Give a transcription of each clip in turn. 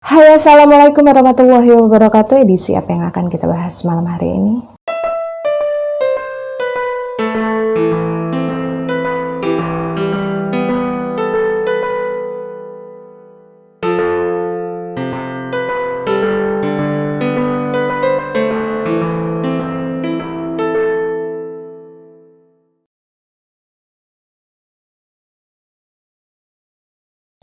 Hai, assalamualaikum warahmatullahi wabarakatuh. Edisi apa yang akan kita bahas malam hari ini?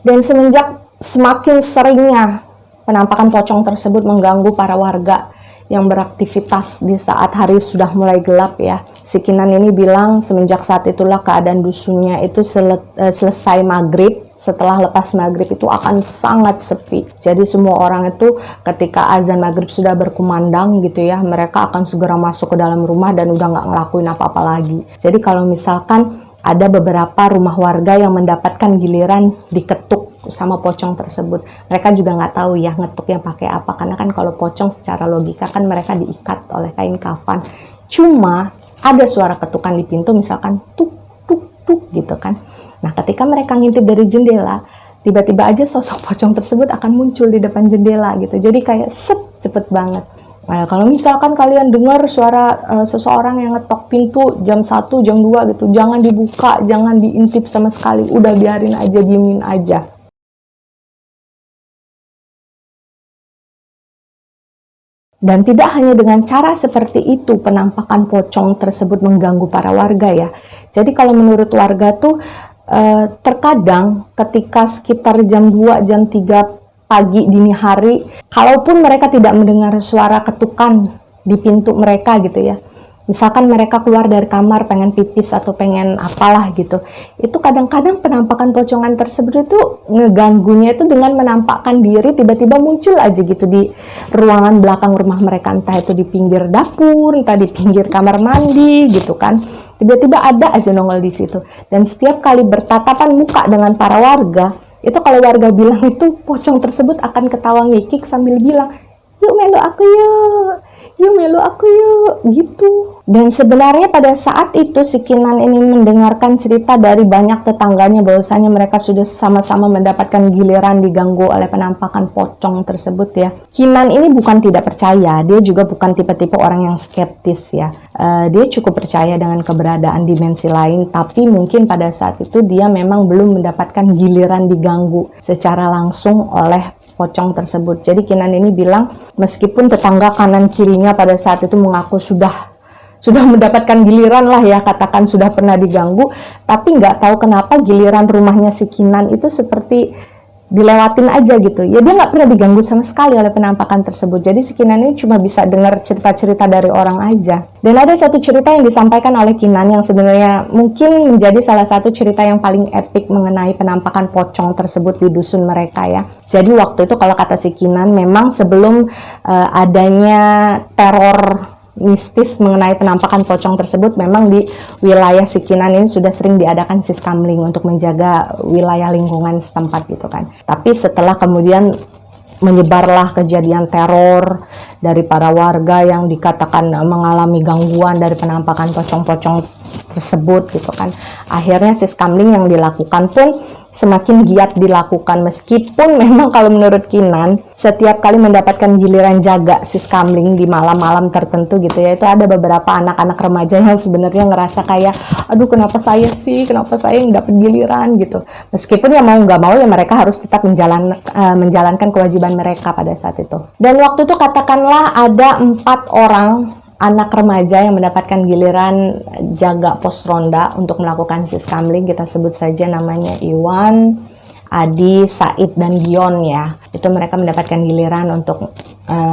Dan semenjak semakin seringnya penampakan pocong tersebut mengganggu para warga yang beraktivitas di saat hari sudah mulai gelap ya. Si Kinan ini bilang semenjak saat itulah keadaan dusunnya itu selesai maghrib. Setelah lepas maghrib itu akan sangat sepi. Jadi semua orang itu ketika azan maghrib sudah berkumandang gitu ya, mereka akan segera masuk ke dalam rumah dan udah nggak ngelakuin apa-apa lagi. Jadi kalau misalkan ada beberapa rumah warga yang mendapatkan giliran diketuk sama pocong tersebut. Mereka juga nggak tahu ya ngetuknya pakai apa, karena kan kalau pocong secara logika kan mereka diikat oleh kain kafan. Cuma ada suara ketukan di pintu, misalkan tuk tuk tuk gitu kan. Nah ketika mereka ngintip dari jendela, tiba-tiba aja sosok pocong tersebut akan muncul di depan jendela gitu. Jadi kayak set, cepet banget. Nah, kalau misalkan kalian dengar suara seseorang yang ngetok pintu jam 1, jam 2 gitu, jangan dibuka, jangan diintip sama sekali. Udah biarin aja, diemin aja. Dan tidak hanya dengan cara seperti itu penampakan pocong tersebut mengganggu para warga ya. Jadi kalau menurut warga tuh terkadang ketika sekitar jam 2, jam 3 pagi dini hari, kalaupun mereka tidak mendengar suara ketukan di pintu mereka gitu ya, misalkan mereka keluar dari kamar pengen pipis atau pengen apalah gitu, itu kadang-kadang penampakan pocongan tersebut itu ngeganggunya itu dengan menampakkan diri tiba-tiba muncul aja gitu di ruangan belakang rumah mereka, entah itu di pinggir dapur, entah di pinggir kamar mandi gitu kan. Tiba-tiba ada aja nongol di situ. Dan setiap kali bertatapan muka dengan para warga, itu kalau warga bilang itu pocong tersebut akan ketawa ngikik sambil bilang, yuk melu aku yuk melu aku yuk, gitu. Dan sebenarnya pada saat itu si Kinan ini mendengarkan cerita dari banyak tetangganya bahwasanya mereka sudah sama-sama mendapatkan giliran diganggu oleh penampakan pocong tersebut ya. Kinan ini bukan tidak percaya, dia juga bukan tipe-tipe orang yang skeptis ya. Dia cukup percaya dengan keberadaan dimensi lain, tapi mungkin pada saat itu dia memang belum mendapatkan giliran diganggu secara langsung oleh pocong tersebut. Jadi Kinan ini bilang meskipun tetangga kanan kirinya pada saat itu mengaku sudah mendapatkan giliran lah ya, katakan sudah pernah diganggu, tapi nggak tahu kenapa giliran rumahnya si Kinan itu seperti dilewatin aja gitu ya, dia nggak pernah diganggu sama sekali oleh penampakan tersebut. Jadi si Kinan ini cuma bisa dengar cerita-cerita dari orang aja. Dan ada satu cerita yang disampaikan oleh Kinan yang sebenarnya mungkin menjadi salah satu cerita yang paling epik mengenai penampakan pocong tersebut di dusun mereka ya. Jadi waktu itu kalau kata si Kinan, memang sebelum adanya teror mistis mengenai penampakan pocong tersebut, memang di wilayah Sikinan ini sudah sering diadakan siskamling untuk menjaga wilayah lingkungan setempat gitu kan. Tapi setelah kemudian menyebarlah kejadian teror dari para warga yang dikatakan mengalami gangguan dari penampakan pocong-pocong tersebut gitu kan. Akhirnya siskamling yang dilakukan pun semakin giat dilakukan, meskipun memang kalau menurut Kinan setiap kali mendapatkan giliran jaga siskamling di malam-malam tertentu gitu ya, itu ada beberapa anak-anak remaja yang sebenarnya ngerasa kayak aduh kenapa saya yang dapat giliran gitu, meskipun ya mau nggak mau ya mereka harus tetap menjalankan kewajiban mereka pada saat itu. Dan waktu itu katakanlah ada 4 orang anak remaja yang mendapatkan giliran jaga pos ronda untuk melakukan siskamling. Kita sebut saja namanya Iwan, Adi, Said, dan Gion ya. Itu mereka mendapatkan giliran untuk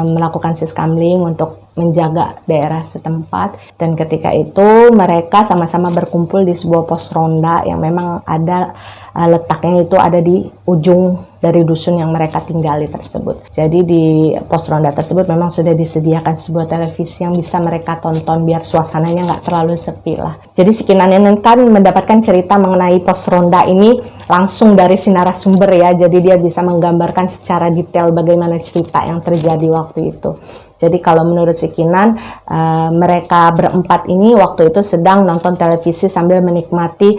melakukan siskamling untuk menjaga daerah setempat. Dan ketika itu mereka sama-sama berkumpul di sebuah pos ronda yang memang ada letaknya itu ada di ujung dari dusun yang mereka tinggali tersebut. Jadi di pos ronda tersebut memang sudah disediakan sebuah televisi yang bisa mereka tonton biar suasananya nggak terlalu sepi lah. Jadi si Kinan kan mendapatkan cerita mengenai pos ronda ini langsung dari si narasumber ya. Jadi dia bisa menggambarkan secara detail bagaimana cerita yang terjadi waktu itu. Jadi kalau menurut si Kinan, mereka berempat ini waktu itu sedang nonton televisi sambil menikmati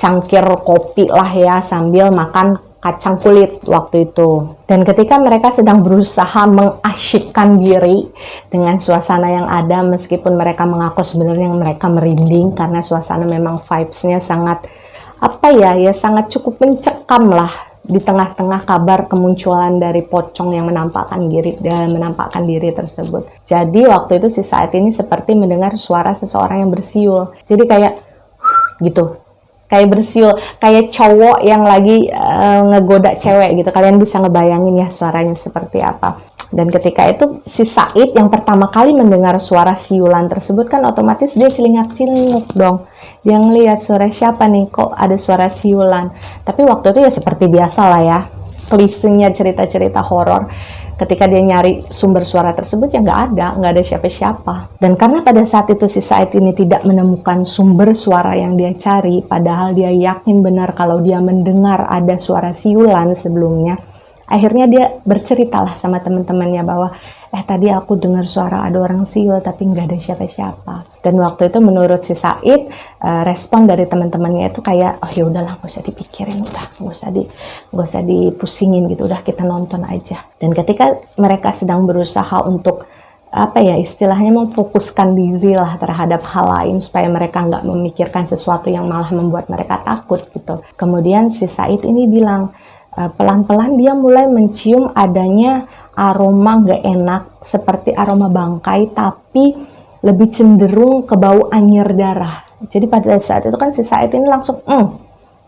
cangkir kopi lah ya, sambil makan kacang kulit waktu itu. Dan ketika mereka sedang berusaha mengasyikkan diri dengan suasana yang ada, meskipun mereka mengaku sebenarnya mereka merinding karena suasana memang vibes-nya sangat sangat cukup mencekam lah di tengah-tengah kabar kemunculan dari pocong yang menampakkan diri tersebut. Jadi waktu itu si Said ini seperti mendengar suara seseorang yang bersiul. Jadi kayak gitu. Kayak bersiul, kayak cowok yang lagi ngegoda cewek gitu. Kalian bisa ngebayangin ya suaranya seperti apa. Dan ketika itu si Said yang pertama kali mendengar suara siulan tersebut kan otomatis dia celingak-celinguk dong. Dia ngelihat suara siapa nih, kok ada suara siulan. Tapi waktu itu ya seperti biasa lah ya, klisenya cerita-cerita horor. Ketika dia nyari sumber suara tersebut ya nggak ada siapa-siapa. Dan karena pada saat itu si Said ini tidak menemukan sumber suara yang dia cari, padahal dia yakin benar kalau dia mendengar ada suara siulan sebelumnya, akhirnya dia berceritalah sama teman-temannya bahwa tadi aku dengar suara ada orang siul tapi nggak ada siapa-siapa. Dan waktu itu menurut si Said, respon dari teman-temannya itu kayak, oh ya udahlah, nggak usah dipikirin, udah nggak usah dipusingin gitu, udah kita nonton aja. Dan ketika mereka sedang berusaha untuk istilahnya memfokuskan diri lah terhadap hal lain supaya mereka nggak memikirkan sesuatu yang malah membuat mereka takut gitu. Kemudian si Said ini bilang, pelan-pelan dia mulai mencium adanya aroma nggak enak seperti aroma bangkai, tapi lebih cenderung ke bau anyir darah. Jadi pada saat itu kan si Said ini langsung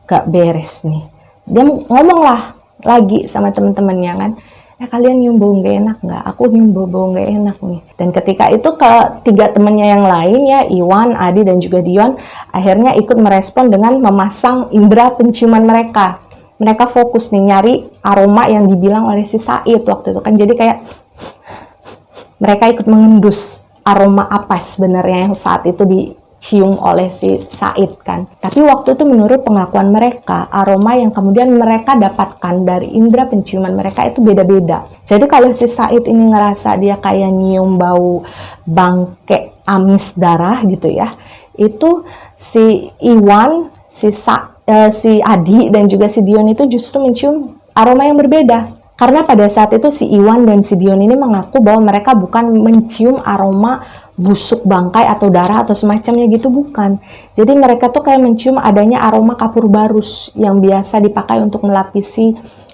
gak beres nih. Dia ngomong lah lagi sama teman-temannya kan, kalian nyium bau gak enak nggak? Aku nyium bau gak enak nih. Dan ketika itu ketiga temannya yang lain ya, Iwan, Adi dan juga Dion, akhirnya ikut merespon dengan memasang indera penciuman mereka. Mereka fokus nih nyari aroma yang dibilang oleh si Said waktu itu kan. Jadi kayak mereka ikut mengendus aroma apa sebenarnya yang saat itu dicium oleh si Said kan. Tapi waktu itu menurut pengakuan mereka, aroma yang kemudian mereka dapatkan dari indera penciuman mereka itu beda-beda. Jadi kalau si Said ini ngerasa dia kayak nyium bau bangke amis darah gitu ya, itu si Iwan, si Adi dan juga si Dion itu justru mencium aroma yang berbeda. Karena pada saat itu si Iwan dan si Dion ini mengaku bahwa mereka bukan mencium aroma busuk bangkai atau darah atau semacamnya gitu, bukan. Jadi mereka tuh kayak mencium adanya aroma kapur barus yang biasa dipakai untuk melapisi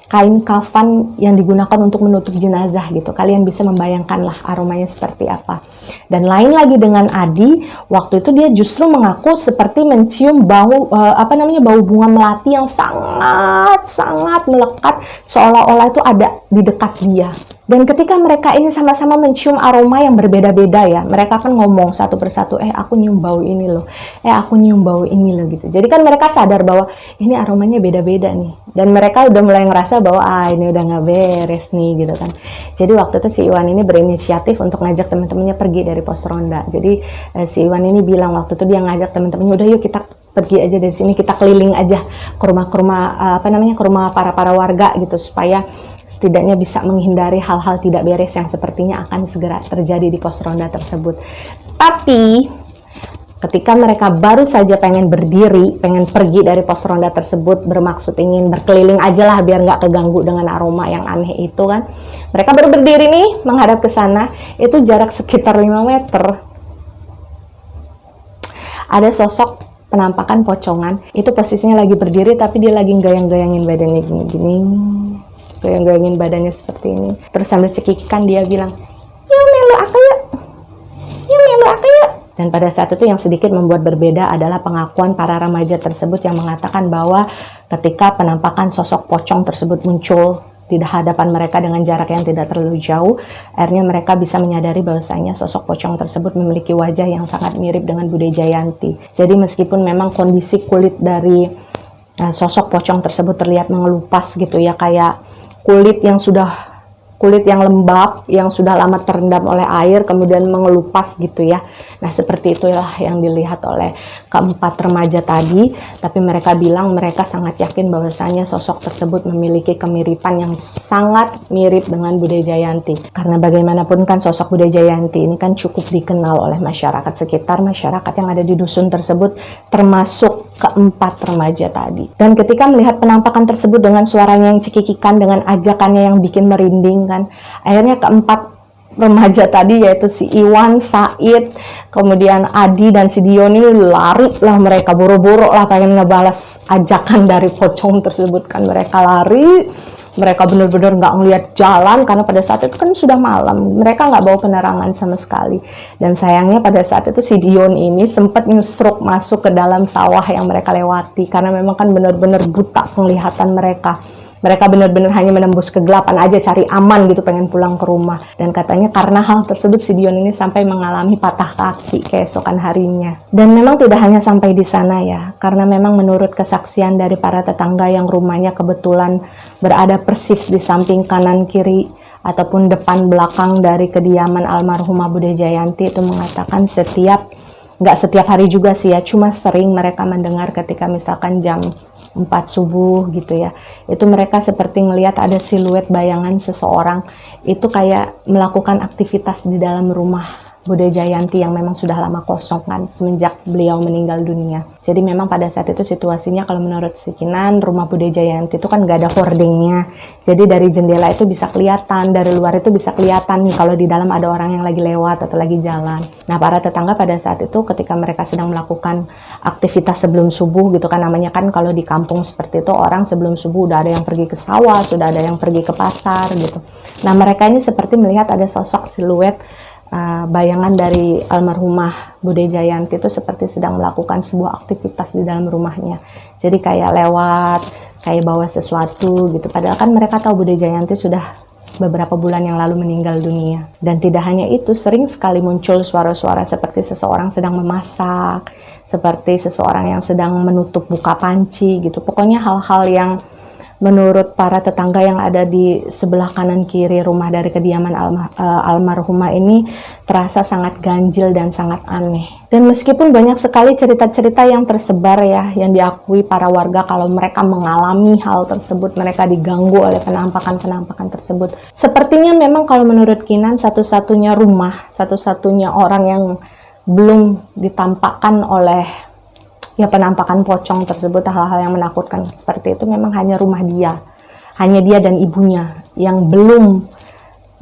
kain kafan yang digunakan untuk menutup jenazah gitu. Kalian bisa membayangkan lah aromanya seperti apa. Dan lain lagi dengan Adi, waktu itu dia justru mengaku seperti mencium bau bau bunga melati yang sangat melekat, seolah-olah itu ada di dekat dia. Dan ketika mereka ini sama-sama mencium aroma yang berbeda-beda ya, mereka kan ngomong satu persatu, aku nyium bau ini loh, aku nyium bau ini loh gitu. Jadi kan mereka sadar bahwa ini aromanya beda-beda nih. Dan mereka udah mulai ngerasa bahwa ini udah nggak beres nih gitu kan. Jadi waktu itu si Iwan ini berinisiatif untuk ngajak teman-temannya pergi dari pos ronda. Jadi si Iwan ini bilang waktu itu dia ngajak teman-temannya, udah yuk kita pergi aja dari sini, kita keliling aja ke rumah para warga gitu, supaya setidaknya bisa menghindari hal-hal tidak beres yang sepertinya akan segera terjadi di pos ronda tersebut. Tapi ketika mereka baru saja pengen pergi dari pos ronda tersebut, bermaksud ingin berkeliling aja lah biar nggak keganggu dengan aroma yang aneh itu kan, mereka baru berdiri nih menghadap ke sana, itu jarak sekitar 5 meter. Ada sosok penampakan pocongan, itu posisinya lagi berdiri tapi dia lagi goyang-goyangin badannya gini-gini, goyang-goyangin badannya seperti ini. Terus sambil cekikikan dia bilang, "Yuk melu aku yuk, yuk melu aku yuk." Dan pada saat itu yang sedikit membuat berbeda adalah pengakuan para remaja tersebut yang mengatakan bahwa ketika penampakan sosok pocong tersebut muncul di hadapan mereka dengan jarak yang tidak terlalu jauh, akhirnya mereka bisa menyadari bahwasanya sosok pocong tersebut memiliki wajah yang sangat mirip dengan Bude Jayanti. Jadi meskipun memang kondisi kulit dari sosok pocong tersebut terlihat mengelupas gitu ya, kayak kulit yang sudah kulit yang lembab, yang sudah lama terendam oleh air, kemudian mengelupas gitu ya. Nah, seperti itulah yang dilihat oleh keempat remaja tadi, tapi mereka bilang mereka sangat yakin bahwasanya sosok tersebut memiliki kemiripan yang sangat mirip dengan Bude Jayanti. Karena bagaimanapun kan sosok Bude Jayanti ini kan cukup dikenal oleh masyarakat sekitar, masyarakat yang ada di dusun tersebut, termasuk keempat remaja tadi. Dan ketika melihat penampakan tersebut dengan suaranya yang cekikikan, dengan ajakannya yang bikin merinding kan, akhirnya keempat remaja tadi, yaitu si Iwan, Said, kemudian Adi dan si Dion ini lari lah, mereka boro-boro lah pengen ngebalas ajakan dari pocong tersebut kan. Mereka lari, mereka benar-benar nggak ngelihat jalan karena pada saat itu kan sudah malam, mereka nggak bawa penerangan sama sekali. Dan sayangnya pada saat itu si Dion ini sempat nyusruk masuk ke dalam sawah yang mereka lewati karena memang kan benar-benar buta penglihatan mereka. Mereka benar-benar hanya menembus kegelapan aja, cari aman gitu, pengen pulang ke rumah. Dan katanya karena hal tersebut si Dion ini sampai mengalami patah kaki keesokan harinya. Dan memang tidak hanya sampai di sana ya, karena memang menurut kesaksian dari para tetangga yang rumahnya kebetulan berada persis di samping kanan kiri ataupun depan belakang dari kediaman almarhumah Bude Jayanti, itu mengatakan nggak setiap hari juga sih ya, cuma sering mereka mendengar ketika misalkan jam 4 subuh gitu ya, itu mereka seperti ngelihat ada siluet bayangan seseorang itu kayak melakukan aktivitas di dalam rumah Bude Jayanti yang memang sudah lama kosong kan semenjak beliau meninggal dunia. Jadi memang pada saat itu situasinya kalau menurut si Kinan, rumah Bude Jayanti itu kan nggak ada hordingnya, jadi dari jendela itu bisa kelihatan, dari luar itu bisa kelihatan nih kalau di dalam ada orang yang lagi lewat atau lagi jalan. Nah, para tetangga pada saat itu ketika mereka sedang melakukan aktivitas sebelum subuh gitu kan, namanya kan kalau di kampung seperti itu orang sebelum subuh udah ada yang pergi ke sawah, sudah ada yang pergi ke pasar gitu. Nah, mereka ini seperti melihat ada sosok siluet bayangan dari almarhumah Bude Jayanti itu seperti sedang melakukan sebuah aktivitas di dalam rumahnya. Jadi kayak lewat, kayak bawa sesuatu gitu. Padahal kan mereka tahu Bude Jayanti sudah beberapa bulan yang lalu meninggal dunia. Dan tidak hanya itu, sering sekali muncul suara-suara seperti seseorang sedang memasak, seperti seseorang yang sedang menutup buka panci gitu. Pokoknya hal-hal yang menurut para tetangga yang ada di sebelah kanan kiri rumah dari kediaman almarhumah ini terasa sangat ganjil dan sangat aneh. Dan meskipun banyak sekali cerita-cerita yang tersebar ya, yang diakui para warga kalau mereka mengalami hal tersebut, mereka diganggu oleh penampakan-penampakan tersebut. Sepertinya memang kalau menurut Kinan satu-satunya rumah, satu-satunya orang yang belum ditampakkan oleh ya penampakan pocong tersebut, hal-hal yang menakutkan seperti itu, memang hanya rumah dia. Hanya dia dan ibunya yang belum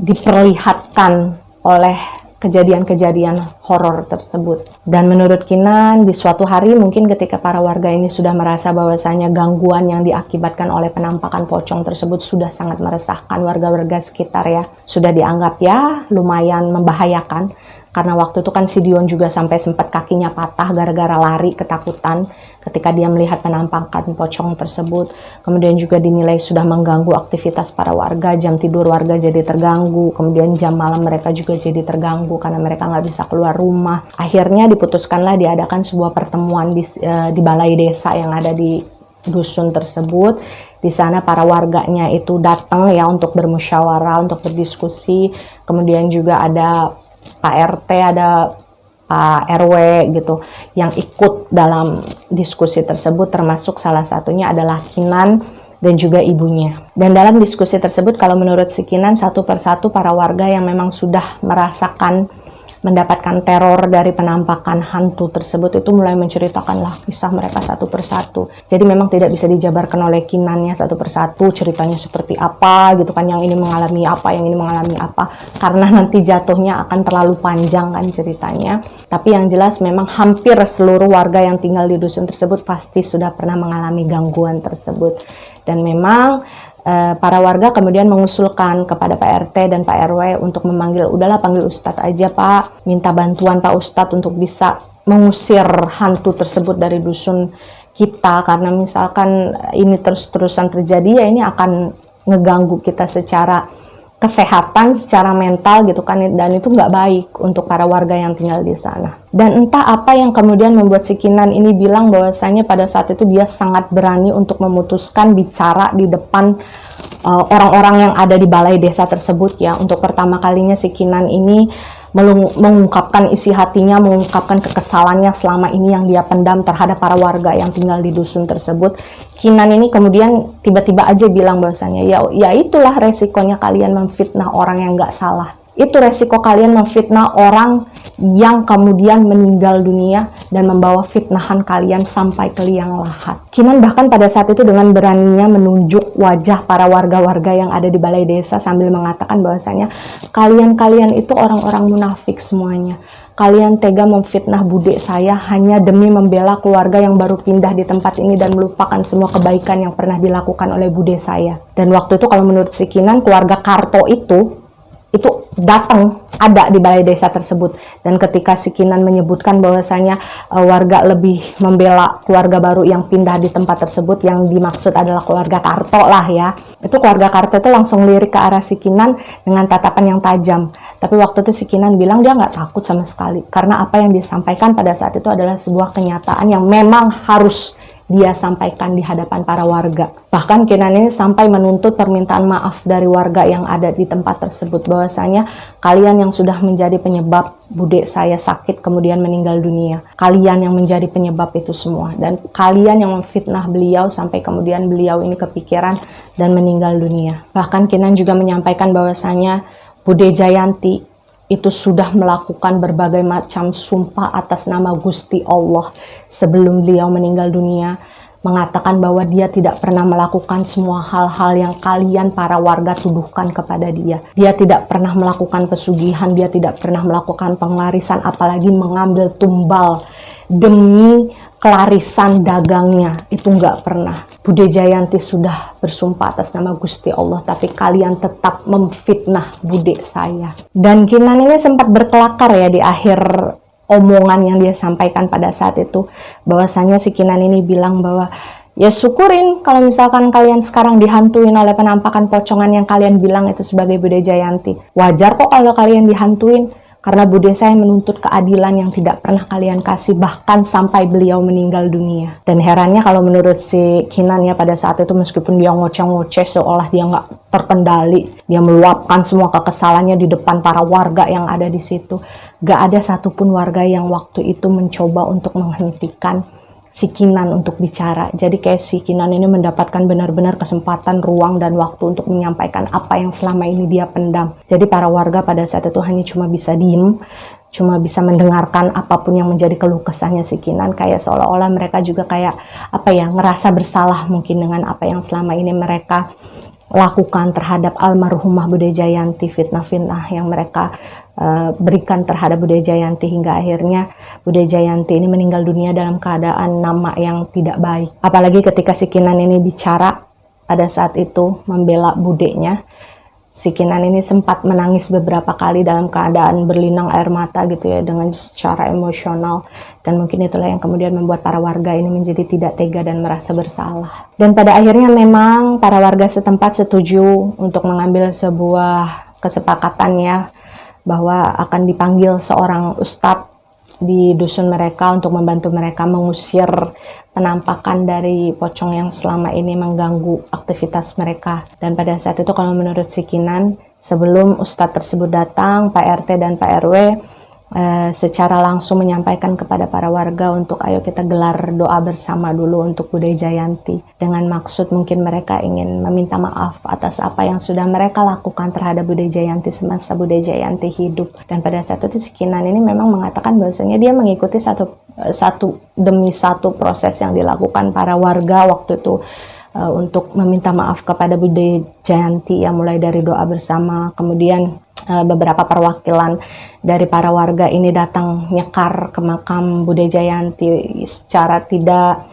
diperlihatkan oleh kejadian-kejadian horor tersebut. Dan menurut Kinan, di suatu hari mungkin ketika para warga ini sudah merasa bahwasanya gangguan yang diakibatkan oleh penampakan pocong tersebut sudah sangat meresahkan warga-warga sekitar ya, sudah dianggap ya lumayan membahayakan. Karena waktu itu kan si Dion juga sampai sempat kakinya patah gara-gara lari ketakutan ketika dia melihat penampakan pocong tersebut. Kemudian juga dinilai sudah mengganggu aktivitas para warga, jam tidur warga jadi terganggu. Kemudian jam malam mereka juga jadi terganggu karena mereka nggak bisa keluar rumah. Akhirnya diputuskanlah diadakan sebuah pertemuan di balai desa yang ada di dusun tersebut. Di sana para warganya itu datang ya untuk bermusyawarah, untuk berdiskusi. Kemudian juga ada Pak RT, ada Pak RW gitu yang ikut dalam diskusi tersebut, termasuk salah satunya adalah Kinan dan juga ibunya. Dan dalam diskusi tersebut kalau menurut si Kinan, satu persatu para warga yang memang sudah mendapatkan teror dari penampakan hantu tersebut itu mulai menceritakanlah kisah mereka satu persatu. Jadi memang tidak bisa dijabarkan oleh Kinannya satu persatu ceritanya seperti apa gitu kan, yang ini mengalami apa, yang ini mengalami apa, karena nanti jatuhnya akan terlalu panjang kan ceritanya. Tapi yang jelas memang hampir seluruh warga yang tinggal di dusun tersebut pasti sudah pernah mengalami gangguan tersebut. Dan memang para warga kemudian mengusulkan kepada Pak RT dan Pak RW untuk udahlah panggil Ustadz aja Pak, minta bantuan Pak Ustadz untuk bisa mengusir hantu tersebut dari dusun kita, karena misalkan ini terus-terusan terjadi ya ini akan ngeganggu kita secara kesehatan secara mental gitu kan, dan itu nggak baik untuk para warga yang tinggal di sana. Dan entah apa yang kemudian membuat si Kinan ini bilang bahwasanya pada saat itu dia sangat berani untuk memutuskan bicara di depan orang-orang yang ada di balai desa tersebut ya. Untuk pertama kalinya si Kinan ini mengungkapkan isi hatinya, mengungkapkan kekesalannya selama ini yang dia pendam terhadap para warga yang tinggal di dusun tersebut. Kinan ini kemudian tiba-tiba aja bilang bahwasanya ya itulah resikonya kalian memfitnah orang yang nggak salah. Itu resiko kalian memfitnah orang yang kemudian meninggal dunia dan membawa fitnahan kalian sampai ke liang lahat. Kinan bahkan pada saat itu dengan beraninya menunjuk wajah para warga-warga yang ada di balai desa sambil mengatakan bahwasanya kalian itu orang-orang munafik semuanya. Kalian tega memfitnah bude saya hanya demi membela keluarga yang baru pindah di tempat ini dan melupakan semua kebaikan yang pernah dilakukan oleh bude saya. Dan waktu itu kalau menurut si Kinan, keluarga Karto itu datang ada di balai desa tersebut. Dan ketika si Kinan menyebutkan bahwasanya warga lebih membela keluarga baru yang pindah di tempat tersebut, yang dimaksud adalah keluarga Karto lah ya, itu keluarga Karto itu langsung lirik ke arah si Kinan dengan tatapan yang tajam. Tapi waktu itu si Kinan bilang dia nggak takut sama sekali, karena apa yang disampaikan pada saat itu adalah sebuah kenyataan yang memang harus dia sampaikan di hadapan para warga. Bahkan Kinan ini sampai menuntut permintaan maaf dari warga yang ada di tempat tersebut, bahwasanya kalian yang sudah menjadi penyebab bude saya sakit kemudian meninggal dunia, kalian yang menjadi penyebab itu semua, dan kalian yang memfitnah beliau sampai kemudian beliau ini kepikiran dan meninggal dunia. Bahkan Kinan juga menyampaikan bahwasanya Bude Jayanti itu sudah melakukan berbagai macam sumpah atas nama Gusti Allah sebelum beliau meninggal dunia, mengatakan bahwa dia tidak pernah melakukan semua hal-hal yang kalian para warga tuduhkan kepada dia. Dia tidak pernah melakukan pesugihan, dia tidak pernah melakukan penglarisan, apalagi mengambil tumbal demi kelarisan dagangnya, itu nggak pernah. Bude Jayanti sudah bersumpah atas nama Gusti Allah, tapi kalian tetap memfitnah bude saya. Dan Kinan ini sempat berkelakar ya di akhir omongan yang dia sampaikan pada saat itu, bahwasanya si Kinan ini bilang bahwa ya syukurin kalau misalkan kalian sekarang dihantuin oleh penampakan pocongan yang kalian bilang itu sebagai Bude Jayanti. Wajar kok kalau kalian dihantuin, karena bude saya menuntut keadilan yang tidak pernah kalian kasih, bahkan sampai beliau meninggal dunia. Dan herannya kalau menurut si Kinan ya, pada saat itu meskipun dia ngoceh-ngoceh seolah dia nggak terkendali, dia meluapkan semua kekesalannya di depan para warga yang ada di situ, gak ada satupun warga yang waktu itu mencoba untuk menghentikan si Kinan untuk bicara. Jadi kayak si Kinan ini mendapatkan benar-benar kesempatan, ruang, dan waktu untuk menyampaikan apa yang selama ini dia pendam. Jadi para warga pada saat itu hanya cuma bisa diem, cuma bisa mendengarkan apapun yang menjadi keluh kesahnya si Kinan, kayak seolah-olah mereka juga kayak apa ya, ngerasa bersalah mungkin dengan apa yang selama ini mereka lakukan terhadap almarhumah Bude Jayanti, fitnah-fitnah yang mereka berikan terhadap Bude Jayanti, hingga akhirnya Bude Jayanti ini meninggal dunia dalam keadaan nama yang tidak baik. Apalagi ketika si Kinan ini bicara pada saat itu membela budenya, si Kinan ini sempat menangis beberapa kali dalam keadaan berlinang air mata gitu ya, dengan secara emosional. Dan mungkin itulah yang kemudian membuat para warga ini menjadi tidak tega dan merasa bersalah. Dan pada akhirnya memang para warga setempat setuju untuk mengambil sebuah kesepakatan ya, bahwa akan dipanggil seorang ustadz di dusun mereka untuk membantu mereka mengusir penampakan dari pocong yang selama ini mengganggu aktivitas mereka. Dan pada saat itu kalau menurut si Kinan, sebelum ustadz tersebut datang, Pak RT dan Pak RW secara langsung menyampaikan kepada para warga untuk ayo kita gelar doa bersama dulu untuk Bude Jayanti, dengan maksud mungkin mereka ingin meminta maaf atas apa yang sudah mereka lakukan terhadap Bude Jayanti semasa Bude Jayanti hidup. Dan pada saat itu si Kinan ini memang mengatakan bahwasanya dia mengikuti satu demi satu proses yang dilakukan para warga waktu itu untuk meminta maaf kepada Bude Jayanti ya, mulai dari doa bersama, kemudian beberapa perwakilan dari para warga ini datang nyekar ke makam Bude Jayanti secara tidak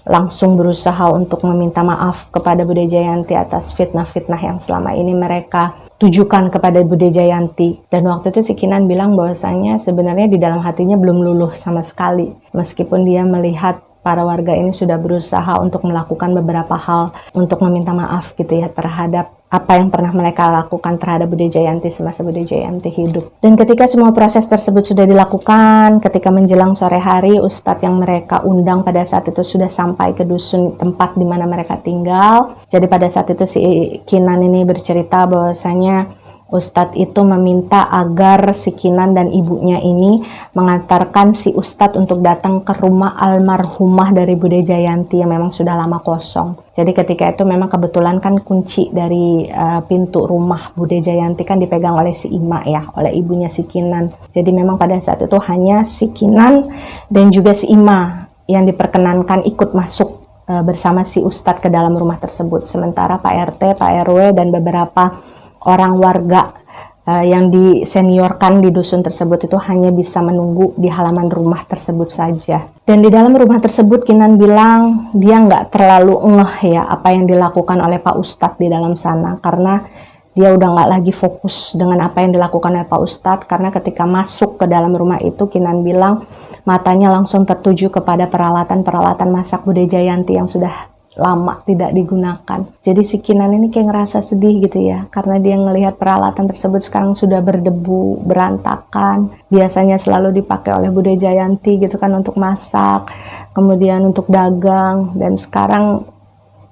langsung berusaha untuk meminta maaf kepada Bude Jayanti atas fitnah-fitnah yang selama ini mereka tujukan kepada Bude Jayanti. Dan waktu itu si Kinan bilang bahwasanya sebenarnya di dalam hatinya belum luluh sama sekali, meskipun dia melihat para warga ini sudah berusaha untuk melakukan beberapa hal untuk meminta maaf gitu ya terhadap apa yang pernah mereka lakukan terhadap Bude Jayanti semasa Bude Jayanti hidup. Dan ketika semua proses tersebut sudah dilakukan, ketika menjelang sore hari, ustadz yang mereka undang pada saat itu sudah sampai ke dusun tempat di mana mereka tinggal. Jadi pada saat itu si Kinan ini bercerita bahwasanya ustadz itu meminta agar si Kinan dan ibunya ini mengantarkan si ustadz untuk datang ke rumah almarhumah dari Bude Jayanti yang memang sudah lama kosong. Jadi ketika itu memang kebetulan kan kunci dari pintu rumah Bude Jayanti kan dipegang oleh si Ima ya, oleh ibunya si Kinan. Jadi memang pada saat itu hanya si Kinan dan juga si Ima yang diperkenankan ikut masuk bersama si ustadz ke dalam rumah tersebut. Sementara Pak RT, Pak RW dan beberapa orang warga yang diseniorkan di dusun tersebut itu hanya bisa menunggu di halaman rumah tersebut saja. Dan di dalam rumah tersebut Kinan bilang dia nggak terlalu ngeh ya apa yang dilakukan oleh Pak Ustadz di dalam sana, karena dia udah nggak lagi fokus dengan apa yang dilakukan oleh Pak Ustadz, karena ketika masuk ke dalam rumah itu Kinan bilang matanya langsung tertuju kepada peralatan-peralatan masak Bude Jayanti yang sudah lama tidak digunakan. Jadi si Kinan ini kayak ngerasa sedih gitu ya, karena dia ngelihat peralatan tersebut sekarang sudah berdebu, berantakan. Biasanya selalu dipakai oleh Bude Jayanti gitu kan untuk masak, kemudian untuk dagang, dan sekarang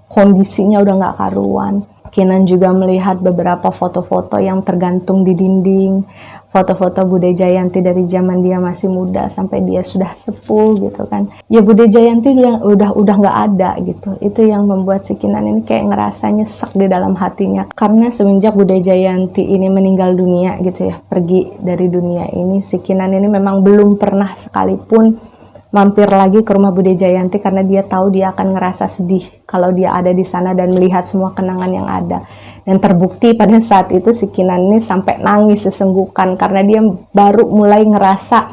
kondisinya udah nggak karuan. Kinan juga melihat beberapa foto-foto yang tergantung di dinding, foto-foto Bude Jayanti dari zaman dia masih muda sampai dia sudah sepuh gitu kan. Ya Bude Jayanti udah nggak ada gitu. Itu yang membuat si Kinan ini kayak ngerasa nyesek di dalam hatinya, karena semenjak Bude Jayanti ini meninggal dunia gitu ya, pergi dari dunia ini, si Kinan ini memang belum pernah sekalipun mampir lagi ke rumah Bude Jayanti, karena dia tahu dia akan ngerasa sedih kalau dia ada di sana dan melihat semua kenangan yang ada. Dan terbukti pada saat itu si Kinan ini sampai nangis sesenggukan, karena dia baru mulai ngerasa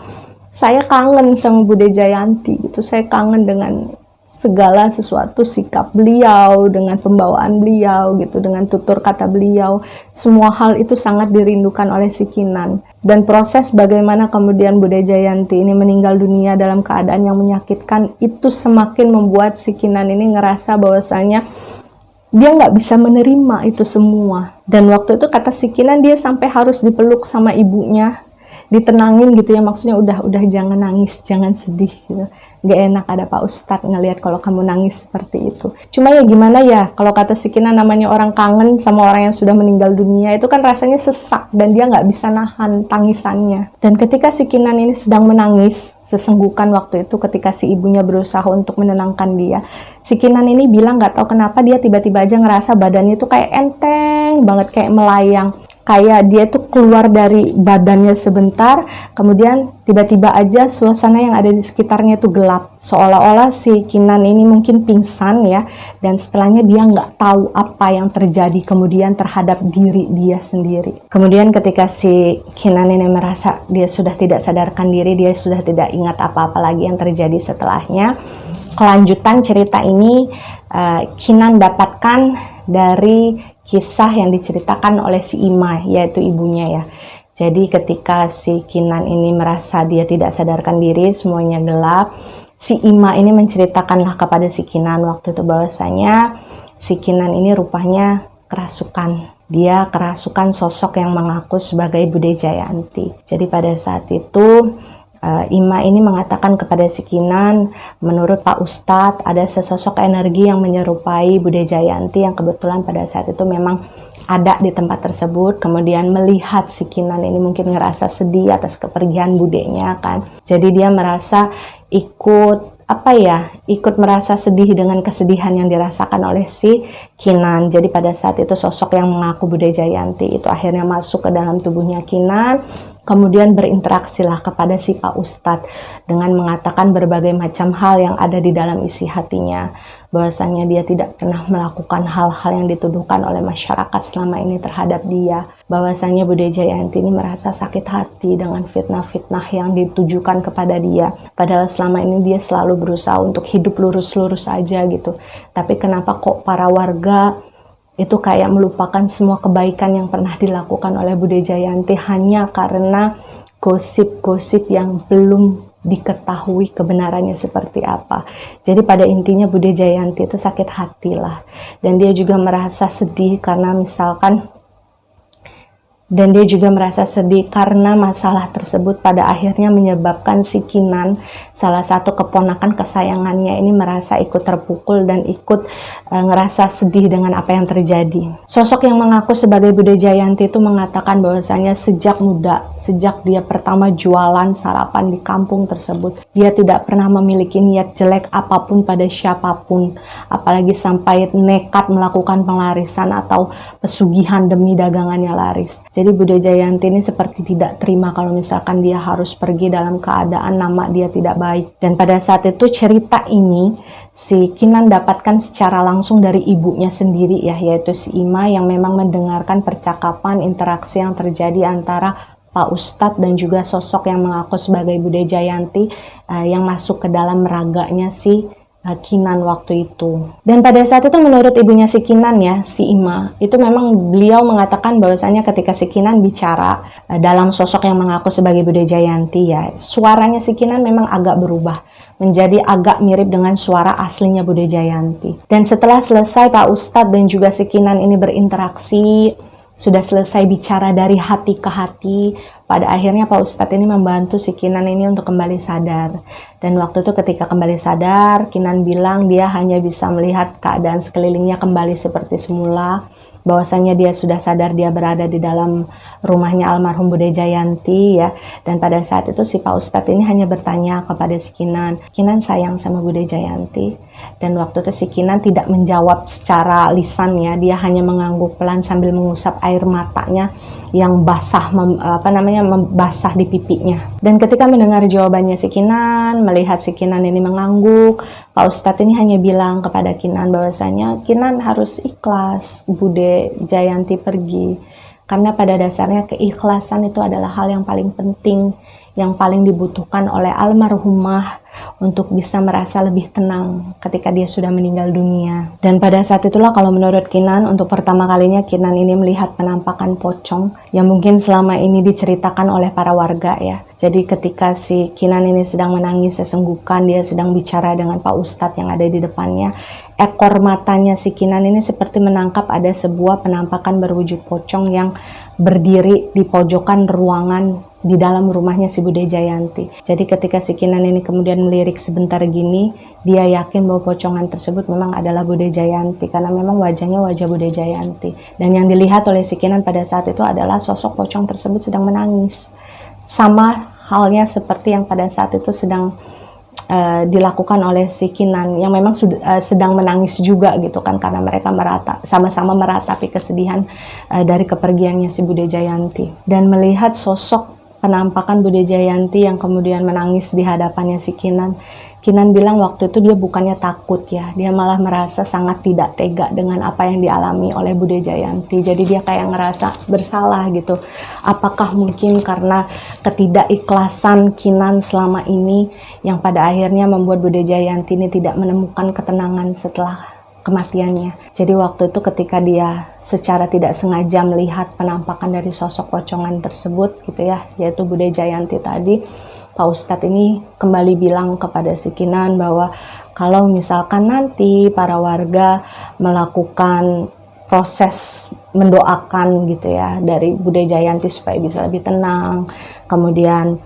saya kangen sama Bude Jayanti gitu, saya kangen dengan segala sesuatu, sikap beliau, dengan pembawaan beliau gitu, dengan tutur kata beliau. Semua hal itu sangat dirindukan oleh si Kinan. Dan proses bagaimana kemudian Bude Jayanti ini meninggal dunia dalam keadaan yang menyakitkan itu semakin membuat si Kinan ini ngerasa bahwasanya dia nggak bisa menerima itu semua. Dan waktu itu kata si Kinan dia sampai harus dipeluk sama ibunya, ditenangin gitu ya, maksudnya udah jangan nangis, jangan sedih gitu. Gak enak ada Pak Ustadz ngelihat kalau kamu nangis seperti itu. Cuma ya gimana ya, kalau kata si Kinan namanya orang kangen sama orang yang sudah meninggal dunia itu kan rasanya sesak dan dia nggak bisa nahan tangisannya. Dan ketika si Kinan ini sedang menangis sesenggukan waktu itu, ketika si ibunya berusaha untuk menenangkan dia, si Kinan ini bilang nggak tahu kenapa dia tiba-tiba aja ngerasa badannya itu kayak enteng banget, kayak melayang. Kayak dia tuh keluar dari badannya sebentar, kemudian tiba-tiba aja suasana yang ada di sekitarnya itu gelap. Seolah-olah si Kinan ini mungkin pingsan ya, dan setelahnya dia nggak tahu apa yang terjadi kemudian terhadap diri dia sendiri. Kemudian ketika si Kinan ini merasa dia sudah tidak sadarkan diri, dia sudah tidak ingat apa-apa lagi yang terjadi setelahnya. Kelanjutan cerita ini Kinan dapatkan dari kisah yang diceritakan oleh si Ima, yaitu ibunya ya. Jadi ketika si Kinan ini merasa dia tidak sadarkan diri, semuanya gelap, si Ima ini menceritakanlah kepada si Kinan waktu itu bahwasanya si Kinan ini rupanya kerasukan. Dia kerasukan sosok yang mengaku sebagai Bude Jayanti. Jadi pada saat itu Ima ini mengatakan kepada si Kinan, menurut Pak Ustadz ada sesosok energi yang menyerupai Bude Jayanti yang kebetulan pada saat itu memang ada di tempat tersebut. Kemudian melihat si Kinan ini mungkin ngerasa sedih atas kepergian budenya kan. Jadi dia merasa ikut merasa sedih dengan kesedihan yang dirasakan oleh si Kinan. Jadi pada saat itu sosok yang mengaku Bude Jayanti itu akhirnya masuk ke dalam tubuhnya Kinan, kemudian berinteraksilah kepada si Pak Ustadz dengan mengatakan berbagai macam hal yang ada di dalam isi hatinya, bahwasanya dia tidak pernah melakukan hal-hal yang dituduhkan oleh masyarakat selama ini terhadap dia, bahwasanya Bude Jayanti ini merasa sakit hati dengan fitnah-fitnah yang ditujukan kepada dia, padahal selama ini dia selalu berusaha untuk hidup lurus-lurus aja gitu. Tapi kenapa kok para warga itu kayak melupakan semua kebaikan yang pernah dilakukan oleh Bude Jayanti hanya karena gosip-gosip yang belum diketahui kebenarannya seperti apa. Jadi pada intinya Bude Jayanti itu sakit hati lah, dan dia juga merasa sedih karena masalah tersebut pada akhirnya menyebabkan si Kinan, salah satu keponakan kesayangannya ini, merasa ikut terpukul dan ikut ngerasa sedih dengan apa yang terjadi. Sosok yang mengaku sebagai Bude Jayanti itu mengatakan bahwasanya sejak muda, sejak dia pertama jualan sarapan di kampung tersebut, dia tidak pernah memiliki niat jelek apapun pada siapapun, apalagi sampai nekat melakukan pelarisan atau pesugihan demi dagangannya laris. Jadi Bude Jayanti ini seperti tidak terima kalau misalkan dia harus pergi dalam keadaan nama dia tidak baik. Dan pada saat itu cerita ini si Kinan dapatkan secara langsung dari ibunya sendiri ya, yaitu si Ima, yang memang mendengarkan percakapan interaksi yang terjadi antara Pak Ustadz dan juga sosok yang mengaku sebagai Bude Jayanti yang masuk ke dalam raganya si Kinan waktu itu. Dan pada saat itu menurut ibunya si Kinan ya, si Ima, itu memang beliau mengatakan bahwasanya ketika si Kinan bicara dalam sosok yang mengaku sebagai Bude Jayanti ya, suaranya si Kinan memang agak berubah menjadi agak mirip dengan suara aslinya Bude Jayanti. Dan setelah selesai Pak Ustadz dan juga si Kinan ini berinteraksi, sudah selesai bicara dari hati ke hati, pada akhirnya Pak Ustadz ini membantu si Kinan ini untuk kembali sadar. Dan waktu itu ketika kembali sadar, Kinan bilang dia hanya bisa melihat keadaan sekelilingnya kembali seperti semula, bahwasanya dia sudah sadar dia berada di dalam rumahnya almarhum Bude Jayanti ya. Dan pada saat itu si Pak Ustadz ini hanya bertanya kepada si Kinan, Kinan sayang sama Bude Jayanti? Dan waktu itu si Kinan tidak menjawab secara lisannya, dia hanya mengangguk pelan sambil mengusap air matanya yang basah, basah di pipinya. Dan ketika mendengar jawabannya si Kinan, melihat si Kinan ini mengangguk, Pak Ustadz ini hanya bilang kepada Kinan bahwasanya Kinan harus ikhlas Bude Jayanti pergi. Karena pada dasarnya keikhlasan itu adalah hal yang paling penting, yang paling dibutuhkan oleh almarhumah untuk bisa merasa lebih tenang ketika dia sudah meninggal dunia. Dan pada saat itulah kalau menurut Kinan, untuk pertama kalinya Kinan ini melihat penampakan pocong yang mungkin selama ini diceritakan oleh para warga ya. Jadi ketika si Kinan ini sedang menangis sesenggukan, dia sedang bicara dengan Pak Ustadz yang ada di depannya, ekor matanya si Kinan ini seperti menangkap ada sebuah penampakan berwujud pocong yang berdiri di pojokan ruangan di dalam rumahnya si Bude Jayanti. Jadi ketika si Kinan ini kemudian melirik sebentar gini, dia yakin bahwa pocongan tersebut memang adalah Bude Jayanti, karena memang wajahnya wajah Bude Jayanti. Dan yang dilihat oleh si Kinan pada saat itu adalah sosok pocong tersebut sedang menangis. Sama halnya seperti yang pada saat itu sedang dilakukan oleh si Kinan, yang memang sedang menangis juga gitu kan, karena mereka sama-sama meratapi kesedihan dari kepergiannya si Bude Jayanti. Dan melihat sosok penampakan Bude Jayanti yang kemudian menangis di hadapannya si Kinan, Kinan bilang waktu itu dia bukannya takut ya, dia malah merasa sangat tidak tega dengan apa yang dialami oleh Bude Jayanti. Jadi dia kayak ngerasa bersalah gitu. Apakah mungkin karena ketidakikhlasan Kinan selama ini yang pada akhirnya membuat Bude Jayanti ini tidak menemukan ketenangan setelah kematiannya. Jadi waktu itu ketika dia secara tidak sengaja melihat penampakan dari sosok pocongan tersebut gitu ya, yaitu Bude Jayanti tadi, Pak Ustadz ini kembali bilang kepada si Kinan bahwa kalau misalkan nanti para warga melakukan proses mendoakan gitu ya dari Bude Jayanti supaya bisa lebih tenang, kemudian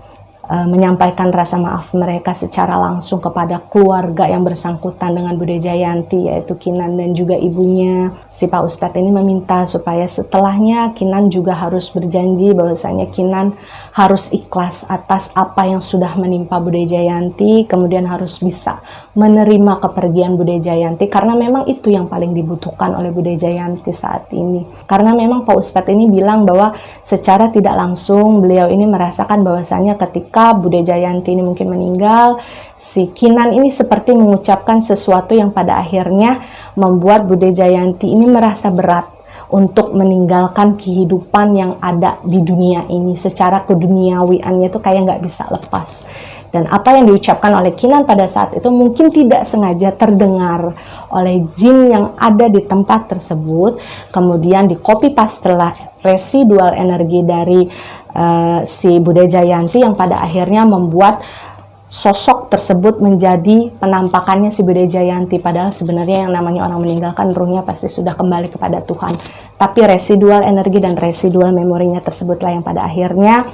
menyampaikan rasa maaf mereka secara langsung kepada keluarga yang bersangkutan dengan Bude Jayanti, yaitu Kinan dan juga ibunya. Si Pak Ustadz ini meminta supaya setelahnya Kinan juga harus berjanji bahwasanya Kinan harus ikhlas atas apa yang sudah menimpa Bude Jayanti, kemudian harus bisa menerima kepergian Bude Jayanti, karena memang itu yang paling dibutuhkan oleh Bude Jayanti saat ini. Karena memang Pak Ustadz ini bilang bahwa secara tidak langsung beliau ini merasakan bahwasanya ketika Bude Jayanti ini mungkin meninggal, si Kinan ini seperti mengucapkan sesuatu yang pada akhirnya membuat Bude Jayanti ini merasa berat untuk meninggalkan kehidupan yang ada di dunia ini. Secara keduniawiannya itu kayak nggak bisa lepas. Dan apa yang diucapkan oleh Kinan pada saat itu mungkin tidak sengaja terdengar oleh jin yang ada di tempat tersebut, kemudian di copy paste lah residual energi dari si Bude Jayanti yang pada akhirnya membuat sosok tersebut menjadi penampakannya si Bude Jayanti, padahal sebenarnya yang namanya orang meninggalkan ruhnya pasti sudah kembali kepada Tuhan, tapi residual energi dan residual memorinya tersebutlah yang pada akhirnya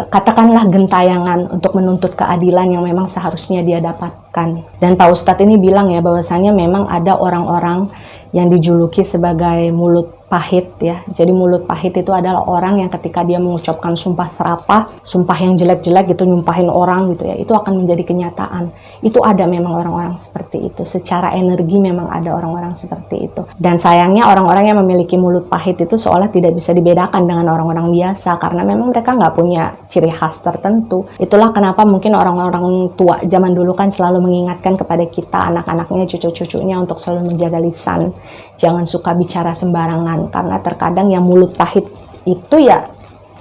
katakanlah gentayangan untuk menuntut keadilan yang memang seharusnya dia dapatkan. Dan Pak Ustadz ini bilang ya bahwasanya memang ada orang-orang yang dijuluki sebagai mulut pahit ya. Jadi mulut pahit itu adalah orang yang ketika dia mengucapkan sumpah serapah, sumpah yang jelek-jelek gitu, nyumpahin orang gitu ya, itu akan menjadi kenyataan. Itu ada memang orang-orang seperti itu. Secara energi memang ada orang-orang seperti itu. Dan sayangnya orang-orang yang memiliki mulut pahit itu seolah tidak bisa dibedakan dengan orang-orang biasa, karena memang mereka nggak punya ciri khas tertentu. Itulah kenapa mungkin orang-orang tua zaman dulu kan selalu mengingatkan kepada kita, anak-anaknya, cucu-cucunya, untuk selalu menjaga lisan. Jangan suka bicara sembarangan, karena terkadang yang mulut pahit itu ya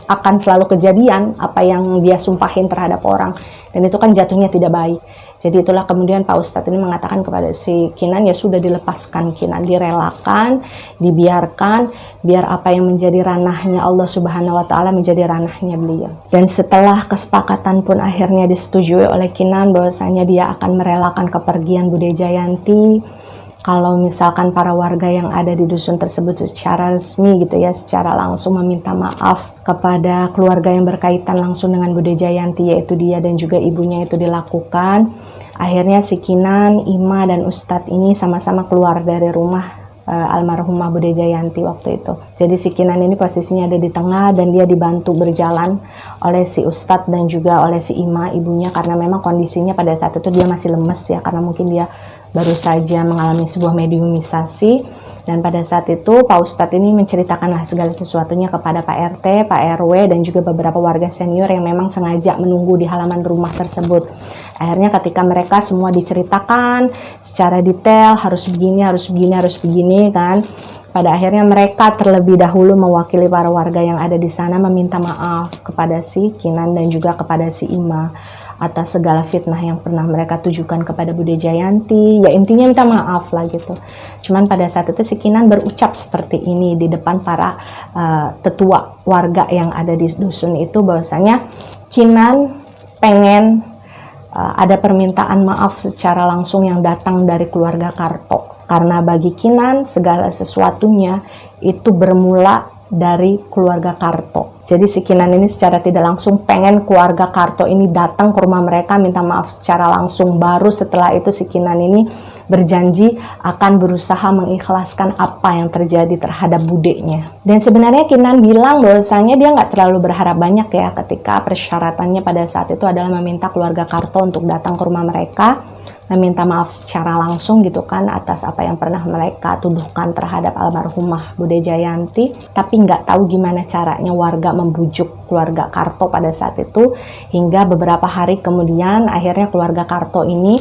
akan selalu kejadian apa yang dia sumpahin terhadap orang, dan itu kan jatuhnya tidak baik. Jadi itulah kemudian Pak Ustadz ini mengatakan kepada si Kinan, ya sudah dilepaskan Kinan, direlakan, dibiarkan, biar apa yang menjadi ranahnya Allah Subhanahu wa Ta'ala menjadi ranahnya beliau. Dan setelah kesepakatan pun akhirnya disetujui oleh Kinan bahwasanya dia akan merelakan kepergian Bude Jayanti. Kalau misalkan para warga yang ada di dusun tersebut secara resmi gitu ya, secara langsung meminta maaf kepada keluarga yang berkaitan langsung dengan Bude Jayanti, yaitu dia dan juga ibunya, itu dilakukan. Akhirnya si Kinan, Ima, dan Ustadz ini sama-sama keluar dari rumah almarhumah Bude Jayanti waktu itu. Jadi si Kinan ini posisinya ada di tengah dan dia dibantu berjalan oleh si Ustadz dan juga oleh si Ima, ibunya, karena memang kondisinya pada saat itu dia masih lemes ya, karena mungkin dia baru saja mengalami sebuah mediumisasi. Dan pada saat itu Pak Ustadz ini menceritakanlah segala sesuatunya kepada Pak RT, Pak RW, dan juga beberapa warga senior yang memang sengaja menunggu di halaman rumah tersebut. Akhirnya ketika mereka semua diceritakan secara detail, harus begini, harus begini, harus begini kan, pada akhirnya mereka terlebih dahulu mewakili para warga yang ada di sana meminta maaf kepada si Kinan dan juga kepada si Ima atas segala fitnah yang pernah mereka tujukan kepada Bude Jayanti. Ya intinya minta maaf lah gitu. Cuman pada saat itu si Kinan berucap seperti ini di depan para tetua warga yang ada di dusun itu, bahwasanya Kinan pengen ada permintaan maaf secara langsung yang datang dari keluarga Karto. Karena bagi Kinan segala sesuatunya itu bermula dari keluarga Karto. Jadi si Kinan ini secara tidak langsung pengen keluarga Karto ini datang ke rumah mereka minta maaf secara langsung. Baru setelah itu si Kinan ini berjanji akan berusaha mengikhlaskan apa yang terjadi terhadap budenya. Dan sebenarnya Kinan bilang bahwasanya dia nggak terlalu berharap banyak ya, ketika persyaratannya pada saat itu adalah meminta keluarga Karto untuk datang ke rumah mereka, meminta maaf secara langsung gitu kan atas apa yang pernah mereka tuduhkan terhadap almarhumah Bude Jayanti. Tapi nggak tahu gimana caranya warga membujuk keluarga Karto pada saat itu, hingga beberapa hari kemudian akhirnya keluarga Karto ini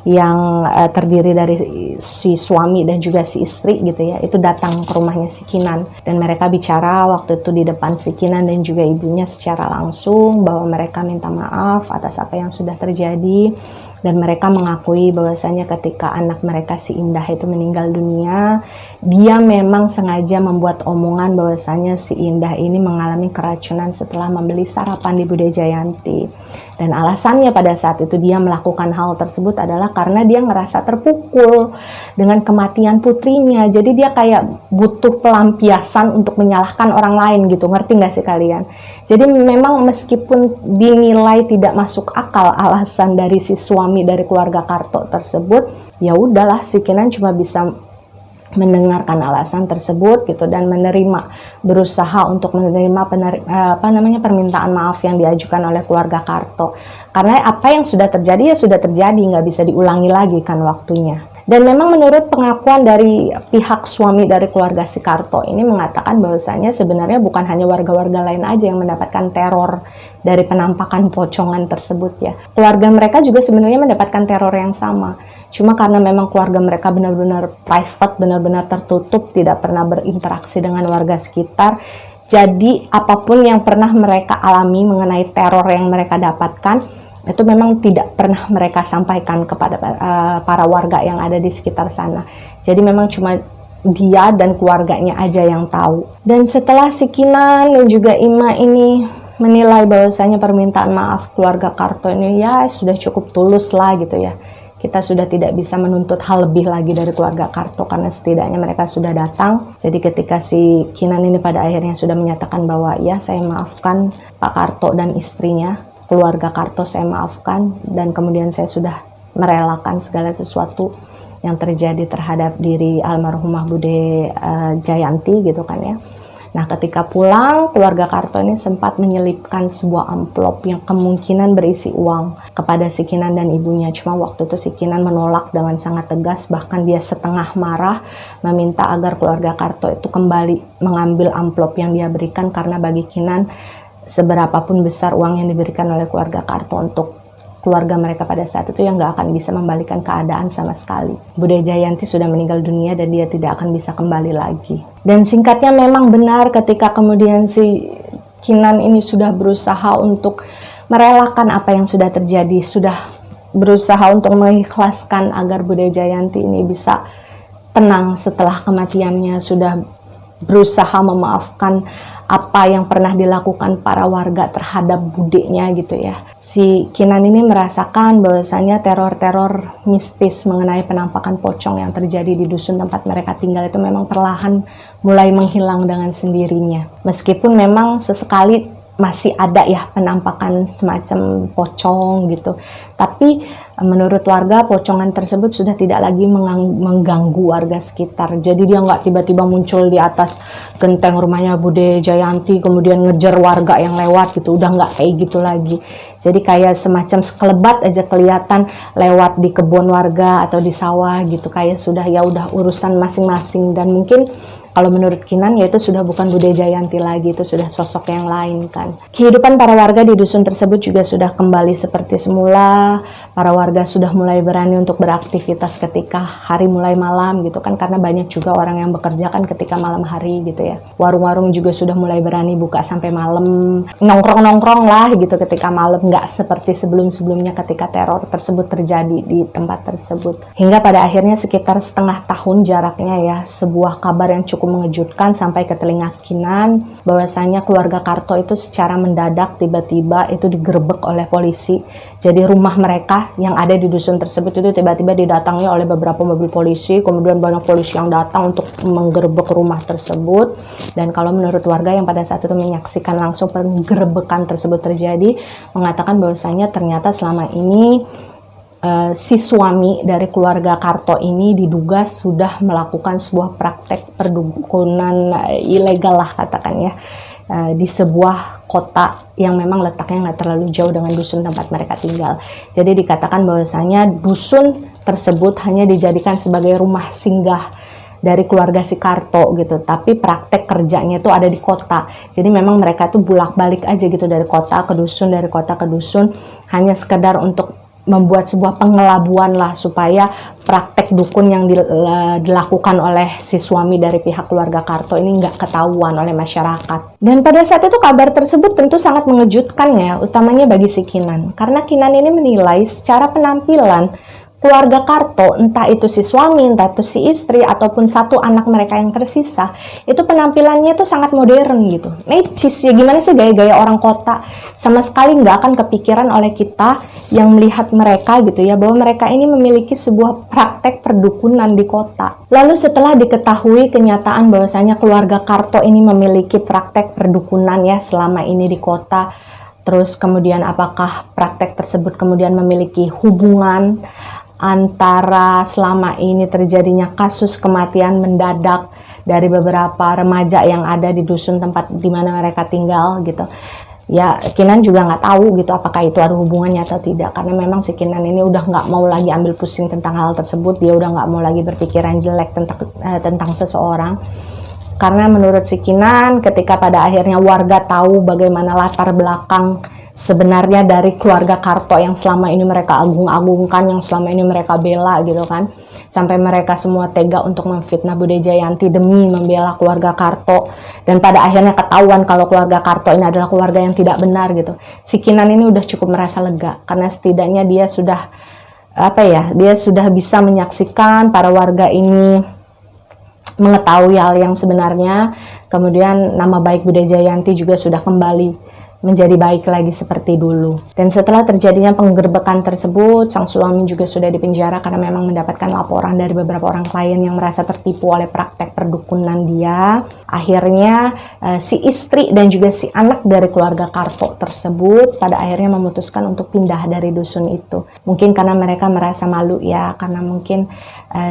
yang terdiri dari si suami dan juga si istri gitu ya, itu datang ke rumahnya si Kinan, dan mereka bicara waktu itu di depan si Kinan dan juga ibunya secara langsung bahwa mereka minta maaf atas apa yang sudah terjadi. Dan mereka mengakui bahwasanya ketika anak mereka si Indah itu meninggal dunia, dia memang sengaja membuat omongan bahwasanya si Indah ini mengalami keracunan setelah membeli sarapan di Bude Jayanti. Dan alasannya pada saat itu dia melakukan hal tersebut adalah karena dia ngerasa terpukul dengan kematian putrinya. Jadi dia kayak butuh pelampiasan untuk menyalahkan orang lain gitu, ngerti nggak sih kalian? Jadi memang meskipun dinilai tidak masuk akal alasan dari si suami dari keluarga Karto tersebut, ya udahlah si Kinan cuma bisa mendengarkan alasan tersebut gitu dan berusaha untuk menerima permintaan maaf yang diajukan oleh keluarga Karto, karena apa yang sudah terjadi ya sudah terjadi, nggak bisa diulangi lagi kan waktunya. Dan memang menurut pengakuan dari pihak suami dari keluarga si Karto ini mengatakan bahwasanya sebenarnya bukan hanya warga-warga lain aja yang mendapatkan teror dari penampakan pocongan tersebut ya. Keluarga mereka juga sebenarnya mendapatkan teror yang sama. Cuma karena memang keluarga mereka benar-benar private, benar-benar tertutup, tidak pernah berinteraksi dengan warga sekitar. Jadi apapun yang pernah mereka alami mengenai teror yang mereka dapatkan, itu memang tidak pernah mereka sampaikan kepada para warga yang ada di sekitar sana. Jadi memang cuma dia dan keluarganya aja yang tahu. Dan setelah si Kinan dan juga Ima ini menilai bahwasanya permintaan maaf keluarga Karto ini ya sudah cukup tulus lah gitu ya. Kita sudah tidak bisa menuntut hal lebih lagi dari keluarga Karto karena setidaknya mereka sudah datang. Jadi ketika si Kinan ini pada akhirnya sudah menyatakan bahwa ya saya maafkan Pak Karto dan istrinya, keluarga Karto saya maafkan, dan kemudian saya sudah merelakan segala sesuatu yang terjadi terhadap diri almarhumah Bude Jayanti gitu kan ya. Nah, ketika pulang, keluarga Karto ini sempat menyelipkan sebuah amplop yang kemungkinan berisi uang kepada si Kinan dan ibunya. Cuma waktu itu si Kinan menolak dengan sangat tegas, bahkan dia setengah marah meminta agar keluarga Karto itu kembali mengambil amplop yang dia berikan, karena bagi Kinan seberapapun besar uang yang diberikan oleh keluarga Karto untuk keluarga mereka pada saat itu yang nggak akan bisa membalikan keadaan sama sekali. Bude Jayanti sudah meninggal dunia dan dia tidak akan bisa kembali lagi. Dan singkatnya memang benar ketika kemudian si Kinan ini sudah berusaha untuk merelakan apa yang sudah terjadi, sudah berusaha untuk mengikhlaskan agar Bude Jayanti ini bisa tenang setelah kematiannya, sudah berusaha memaafkan apa yang pernah dilakukan para warga terhadap budenya gitu ya. Si Kinan ini merasakan bahwasanya teror-teror mistis mengenai penampakan pocong yang terjadi di dusun tempat mereka tinggal itu memang perlahan mulai menghilang dengan sendirinya. Meskipun memang sesekali masih ada ya penampakan semacam pocong gitu. Tapi menurut warga pocongan tersebut sudah tidak lagi mengganggu warga sekitar. Jadi dia nggak tiba-tiba muncul di atas genteng rumahnya Bude Jayanti kemudian ngejar warga yang lewat gitu. Udah nggak kayak gitu lagi. Jadi kayak semacam sekelebat aja kelihatan lewat di kebun warga atau di sawah gitu. Kayak sudah ya udah urusan masing-masing, dan mungkin kalau menurut Kinan ya itu sudah bukan Bude Jayanti lagi, itu sudah sosok yang lain kan. Kehidupan para warga di dusun tersebut juga sudah kembali seperti semula. Para warga sudah mulai berani untuk beraktivitas ketika hari mulai malam gitu kan, karena banyak juga orang yang bekerja kan ketika malam hari gitu ya. Warung-warung juga sudah mulai berani buka sampai malam, nongkrong-nongkrong lah gitu ketika malam, nggak seperti sebelum-sebelumnya ketika teror tersebut terjadi di tempat tersebut. Hingga pada akhirnya sekitar setengah tahun jaraknya ya, sebuah kabar yang cukup mengejutkan sampai ke telinga Kinan bahwasanya keluarga Karto itu secara mendadak tiba-tiba itu digerebek oleh polisi. Jadi rumah mereka yang ada di dusun tersebut itu tiba-tiba didatangi oleh beberapa mobil polisi, kemudian banyak polisi yang datang untuk menggerebek rumah tersebut. Dan kalau menurut warga yang pada saat itu menyaksikan langsung penggerebekan tersebut terjadi, mengatakan bahwasanya ternyata selama ini si suami dari keluarga Karto ini diduga sudah melakukan sebuah praktek perdukunan ilegal lah katakan ya, di sebuah kota yang memang letaknya nggak terlalu jauh dengan dusun tempat mereka tinggal. Jadi dikatakan bahwasanya dusun tersebut hanya dijadikan sebagai rumah singgah dari keluarga si Karto gitu, tapi praktek kerjanya itu ada di kota. Jadi memang mereka tuh bolak-balik aja gitu dari kota ke dusun, dari kota ke dusun, hanya sekedar untuk membuat sebuah pengelabuan lah supaya praktek dukun yang dilakukan oleh si suami dari pihak keluarga Karto ini nggak ketahuan oleh masyarakat. Dan pada saat itu kabar tersebut tentu sangat mengejutkan ya, utamanya bagi si Kinan, karena Kinan ini menilai secara penampilan keluarga Karto, entah itu si suami, entah itu si istri, ataupun satu anak mereka yang tersisa, itu penampilannya itu sangat modern gitu. Necis ya, gimana sih gaya-gaya orang kota. Sama sekali nggak akan kepikiran oleh kita yang melihat mereka gitu ya, bahwa mereka ini memiliki sebuah praktek perdukunan di kota. Lalu setelah diketahui kenyataan bahwasanya keluarga Karto ini memiliki praktek perdukunan ya selama ini di kota, terus kemudian apakah praktek tersebut kemudian memiliki hubungan antara selama ini terjadinya kasus kematian mendadak dari beberapa remaja yang ada di dusun tempat di mana mereka tinggal gitu. Ya, Kinan juga nggak tahu gitu apakah itu ada hubungannya atau tidak, karena memang si Kinan ini udah nggak mau lagi ambil pusing tentang hal tersebut. Dia udah nggak mau lagi berpikiran jelek tentang seseorang. Karena menurut si Kinan, ketika pada akhirnya warga tahu bagaimana latar belakang sebenarnya dari keluarga Karto yang selama ini mereka agung-agungkan, yang selama ini mereka bela gitu kan, sampai mereka semua tega untuk memfitnah Bude Jayanti demi membela keluarga Karto, dan pada akhirnya ketahuan kalau keluarga Karto ini adalah keluarga yang tidak benar gitu. Si Kinan ini udah cukup merasa lega, karena setidaknya dia sudah dia sudah bisa menyaksikan para warga ini mengetahui hal yang sebenarnya. Kemudian nama baik Bude Jayanti juga sudah kembali menjadi baik lagi seperti dulu. Dan setelah terjadinya penggerbekan tersebut, sang suami juga sudah dipenjara karena memang mendapatkan laporan dari beberapa orang klien yang merasa tertipu oleh praktek perdukunan dia. Akhirnya si istri dan juga si anak dari keluarga Karto tersebut pada akhirnya memutuskan untuk pindah dari dusun itu. Mungkin karena mereka merasa malu ya, karena mungkin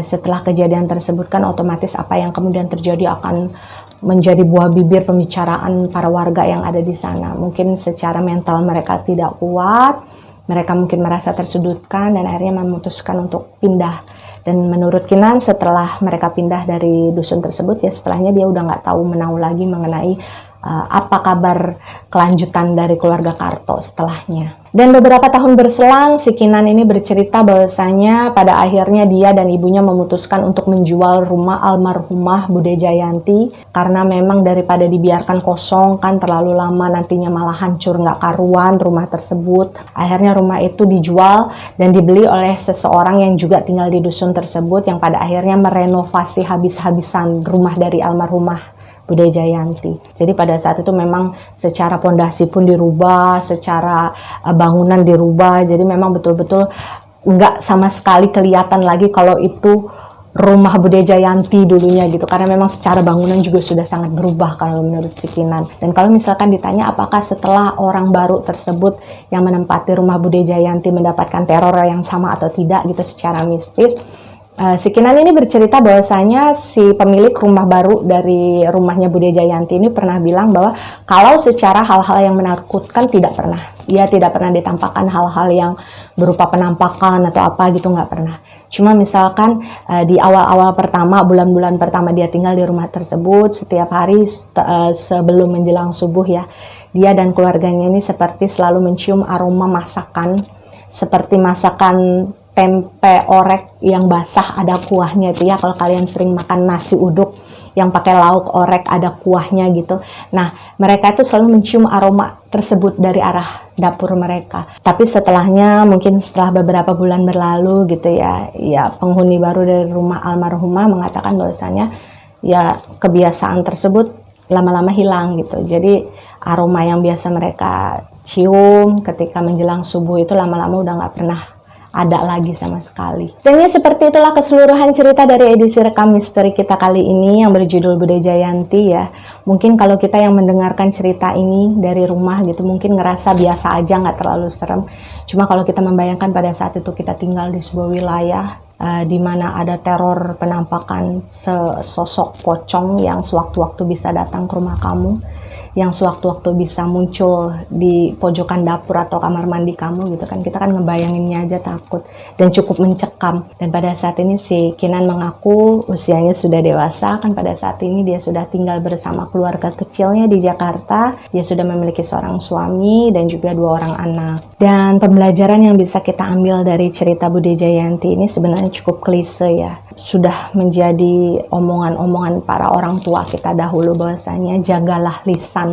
setelah kejadian tersebut kan otomatis apa yang kemudian terjadi akan menjadi buah bibir pembicaraan para warga yang ada di sana. Mungkin secara mental mereka tidak kuat, mereka mungkin merasa tersudutkan dan akhirnya memutuskan untuk pindah. Dan menurut Kinan setelah mereka pindah dari dusun tersebut ya setelahnya dia udah nggak tahu menau lagi mengenai apa kabar kelanjutan dari keluarga Karto setelahnya. Dan beberapa tahun berselang, si Kinan ini bercerita bahwasanya pada akhirnya dia dan ibunya memutuskan untuk menjual rumah almarhumah Bude Jayanti karena memang daripada dibiarkan kosong kan terlalu lama nantinya malah hancur nggak karuan rumah tersebut. Akhirnya rumah itu dijual dan dibeli oleh seseorang yang juga tinggal di dusun tersebut yang pada akhirnya merenovasi habis-habisan rumah dari almarhumah Bude Jayanti. Jadi pada saat itu memang secara pondasi pun dirubah, secara bangunan dirubah. Jadi memang betul-betul nggak sama sekali kelihatan lagi kalau itu rumah Bude Jayanti dulunya gitu. Karena memang secara bangunan juga sudah sangat berubah kalau menurut si Kinan. Dan kalau misalkan ditanya apakah setelah orang baru tersebut yang menempati rumah Bude Jayanti mendapatkan teror yang sama atau tidak gitu secara mistis, si Kinan ini bercerita bahwasanya si pemilik rumah baru dari rumahnya Bude Jayanti ini pernah bilang bahwa kalau secara hal-hal yang menakutkan tidak pernah. Ia tidak pernah ditampakkan hal-hal yang berupa penampakan atau apa gitu, nggak pernah. Cuma misalkan di awal-awal pertama, bulan-bulan pertama dia tinggal di rumah tersebut, setiap hari sebelum menjelang subuh ya, dia dan keluarganya ini seperti selalu mencium aroma masakan, seperti masakan tempe orek yang basah ada kuahnya itu ya, kalau kalian sering makan nasi uduk yang pakai lauk orek ada kuahnya gitu. Nah, mereka itu selalu mencium aroma tersebut dari arah dapur mereka. Tapi setelahnya, mungkin setelah beberapa bulan berlalu gitu ya, penghuni baru dari rumah almarhumah mengatakan bahwasanya ya kebiasaan tersebut lama-lama hilang gitu. Jadi aroma yang biasa mereka cium ketika menjelang subuh itu lama-lama udah nggak pernah ada lagi sama sekali. Dan ya seperti itulah keseluruhan cerita dari edisi rekam misteri kita kali ini yang berjudul Bude Jayanti ya. Mungkin kalau kita yang mendengarkan cerita ini dari rumah gitu mungkin ngerasa biasa aja, nggak terlalu serem. Cuma kalau kita membayangkan pada saat itu kita tinggal di sebuah wilayah di mana ada teror penampakan sesosok pocong yang sewaktu-waktu bisa datang ke rumah kamu, yang sewaktu-waktu bisa muncul di pojokan dapur atau kamar mandi kamu gitu kan, kita kan ngebayanginnya aja takut dan cukup mencekam. Dan pada saat ini si Kinan mengaku usianya sudah dewasa kan, pada saat ini dia sudah tinggal bersama keluarga kecilnya di Jakarta, dia sudah memiliki seorang suami dan juga 2 orang anak. Dan pembelajaran yang bisa kita ambil dari cerita Bude Jayanti ini sebenarnya cukup klise ya, sudah menjadi omongan-omongan para orang tua kita dahulu bahwasanya jagalah lisanmu.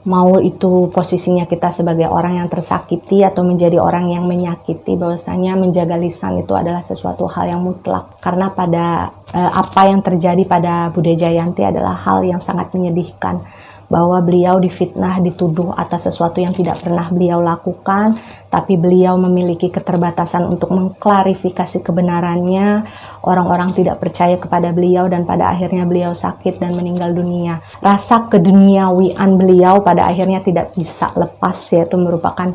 Mau itu posisinya kita sebagai orang yang tersakiti atau menjadi orang yang menyakiti, bahwasanya menjaga lisan itu adalah sesuatu hal yang mutlak. Karena pada apa yang terjadi pada Bude Jayanti adalah hal yang sangat menyedihkan, bahwa beliau difitnah, dituduh atas sesuatu yang tidak pernah beliau lakukan, tapi beliau memiliki keterbatasan untuk mengklarifikasi kebenarannya. Orang-orang tidak percaya kepada beliau dan pada akhirnya beliau sakit dan meninggal dunia. Rasa keduniawian beliau pada akhirnya tidak bisa lepas, yaitu merupakan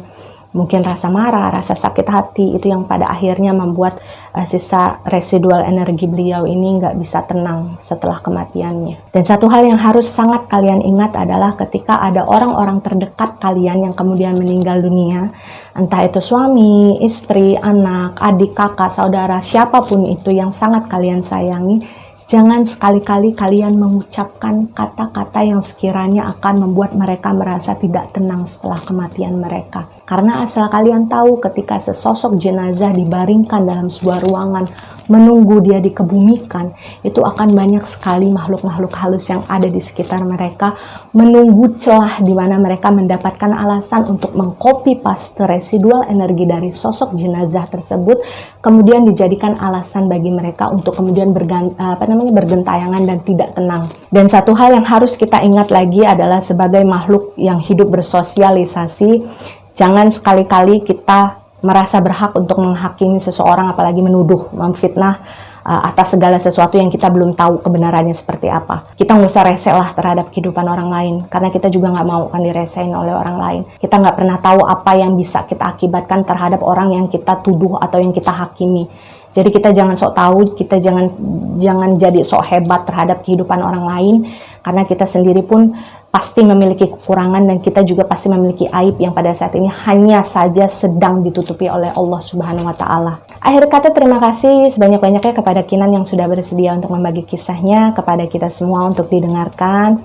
mungkin rasa marah, rasa sakit hati, itu yang pada akhirnya membuat sisa residual energi beliau ini nggak bisa tenang setelah kematiannya. Dan satu hal yang harus sangat kalian ingat adalah ketika ada orang-orang terdekat kalian yang kemudian meninggal dunia, entah itu suami, istri, anak, adik, kakak, saudara, siapapun itu yang sangat kalian sayangi, jangan sekali-kali kalian mengucapkan kata-kata yang sekiranya akan membuat mereka merasa tidak tenang setelah kematian mereka. Karena asal kalian tahu, ketika sesosok jenazah dibaringkan dalam sebuah ruangan menunggu dia dikebumikan, itu akan banyak sekali makhluk-makhluk halus yang ada di sekitar mereka, menunggu celah di mana mereka mendapatkan alasan untuk mengcopy paste residual energi dari sosok jenazah tersebut, kemudian dijadikan alasan bagi mereka untuk kemudian bergentayangan dan tidak tenang. Dan satu hal yang harus kita ingat lagi adalah sebagai makhluk yang hidup bersosialisasi, jangan sekali-kali kita merasa berhak untuk menghakimi seseorang, apalagi menuduh, memfitnah atas segala sesuatu yang kita belum tahu kebenarannya seperti apa. Kita nggak usah rese lah terhadap kehidupan orang lain, karena kita juga nggak mau kan diresain oleh orang lain. Kita nggak pernah tahu apa yang bisa kita akibatkan terhadap orang yang kita tuduh atau yang kita hakimi. Jadi kita jangan sok tahu, kita jangan jadi sok hebat terhadap kehidupan orang lain, karena kita sendiri pun pasti memiliki kekurangan dan kita juga pasti memiliki aib yang pada saat ini hanya saja sedang ditutupi oleh Allah Subhanahu wa Ta'ala. Akhir kata, terima kasih sebanyak-banyaknya kepada Kinan yang sudah bersedia untuk membagi kisahnya kepada kita semua untuk didengarkan.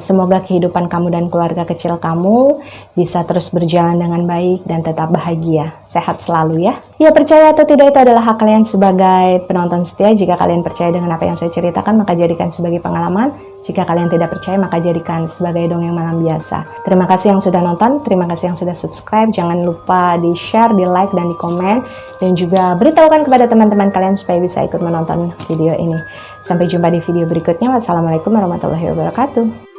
Semoga kehidupan kamu dan keluarga kecil kamu bisa terus berjalan dengan baik dan tetap bahagia. Sehat selalu ya. Ya, percaya atau tidak itu adalah hak kalian sebagai penonton setia. Jika kalian percaya dengan apa yang saya ceritakan, maka jadikan sebagai pengalaman. Jika kalian tidak percaya, maka jadikan sebagai dongeng malam biasa. Terima kasih yang sudah nonton, terima kasih yang sudah subscribe. Jangan lupa di-share, di-like, dan di-komen. Dan juga beritahukan kepada teman-teman kalian supaya bisa ikut menonton video ini. Sampai jumpa di video berikutnya. Wassalamualaikum warahmatullahi wabarakatuh.